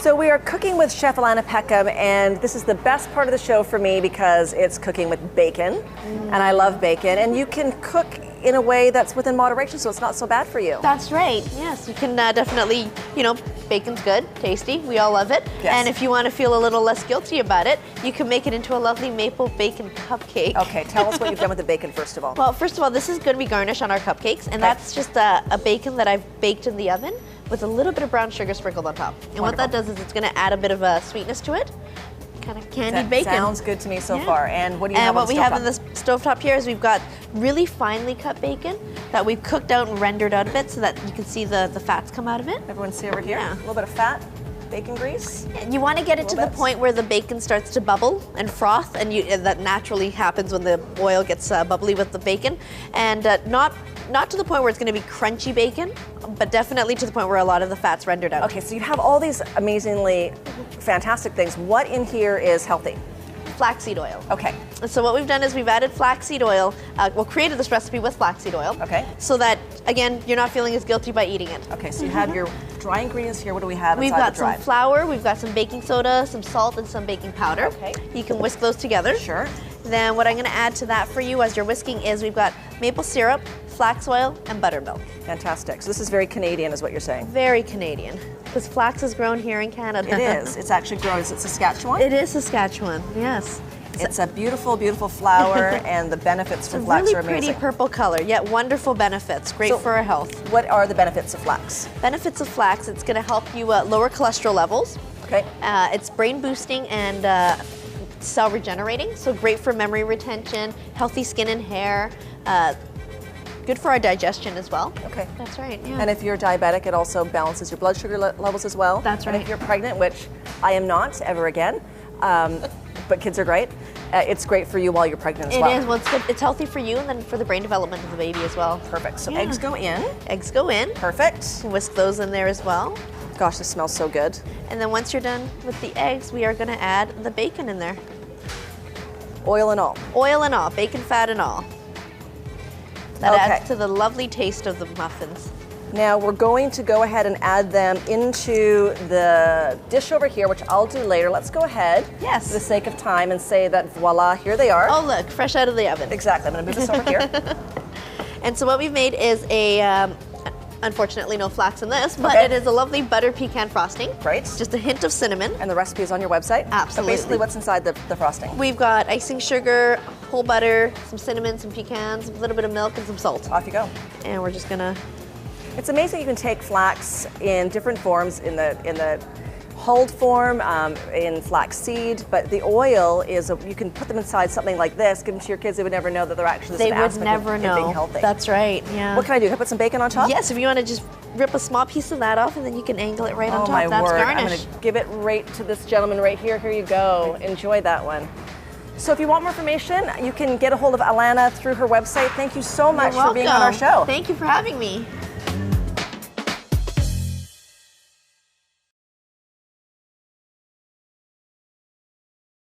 So we are cooking with Chef Alligga Peckham, and this is the best part of the show for me because it's cooking with bacon, and I love bacon, and you can cook in a way that's within moderation, so it's not so bad for you. That's right, yes. You can definitely, bacon's good, tasty, we all love it. Yes. And if you want to feel a little less guilty about it, you can make it into a lovely maple bacon cupcake. Okay, tell us what you've done with the bacon first of all. Well, first of all, this is going to be garnish on our cupcakes, and that's just a bacon that I've baked in the oven with a little bit of brown sugar sprinkled on top. And what that does is it's going to add a bit of a sweetness to it. Kind of candied bacon. Sounds good to me so far. And what do you have on the stovetop? And what we have in the stovetop here is we've got really finely cut bacon that we've cooked out and rendered out a bit so that you can see the fats come out of it. Everyone see over here? Yeah. A little bit of fat, bacon grease. And you want to get it to the point where the bacon starts to bubble and froth, and that naturally happens when the oil gets bubbly with the bacon. And not to the point where it's going to be crunchy bacon, but definitely to the point where a lot of the fat's rendered out. Okay, so you have all these amazingly fantastic things. What in here is healthy? Flaxseed oil. Okay. So what we've done is we've added flaxseed oil. Created this recipe with flaxseed oil. Okay. So that, again, you're not feeling as guilty by eating it. Okay, so you have your dry ingredients here. What do we have We've inside got the dry? some flour, we've got some baking soda, some salt, and some baking powder. Okay. You can whisk those together. Sure. Then what I'm going to add to that for you as you're whisking is we've got maple syrup, flax oil, and buttermilk. Fantastic. So this is very Canadian is what you're saying. Very Canadian. Because flax is grown here in Canada. It is. It's actually grown. Is it Saskatchewan? It is Saskatchewan, yes. It's a beautiful, beautiful flower, and the benefits from flax really are amazing. pretty purple color, yet wonderful benefits. Great for our health. What are the benefits of flax? Benefits of flax, it's going to help you lower cholesterol levels. Okay. It's brain boosting and cell regenerating, so great for memory retention, healthy skin and hair, good for our digestion as well. Okay. That's right, yeah. And if you're diabetic, it also balances your blood sugar levels as well. That's right. And if you're pregnant, which I am not ever again, but kids are great, it's great for you while you're pregnant as well. It is. Well, it's good. It's healthy for you and then for the brain development of the baby as well. Perfect. So eggs go in. Eggs go in. Perfect. Whisk those in there as well. Gosh, this smells so good. And then once you're done with the eggs, we are going to add the bacon in there. Oil and all. Oil and all. Bacon fat and all. That adds to the lovely taste of the muffins. Now we're going to go ahead and add them into the dish over here, which I'll do later. Let's go ahead, yes, for the sake of time, and say that voila, here they are. Oh look, fresh out of the oven. Exactly, I'm gonna move this over here. And so what we've made is a, unfortunately no flax in this, but it is a lovely butter pecan frosting. Right. Just a hint of cinnamon. And the recipe is on your website? Absolutely. But basically what's inside the frosting? We've got icing sugar, whole butter, some cinnamon, some pecans, a little bit of milk, and some salt. Off you go. And we're just gonna... It's amazing you can take flax in different forms, in the hulled form, in flax seed, but the oil is, you can put them inside something like this, give them to your kids, they would never know that they're actually They would never know. Being healthy. That's right, yeah. What can I do? Can I put some bacon on top? Yes, if you want to just rip a small piece of that off and then you can angle it right on top. My That's word. garnish. I'm going to give it right to this gentleman right here. Here you go. Enjoy that one. So if you want more information, you can get a hold of Alana through her website. Thank you so much for being on our show. Thank you for having me.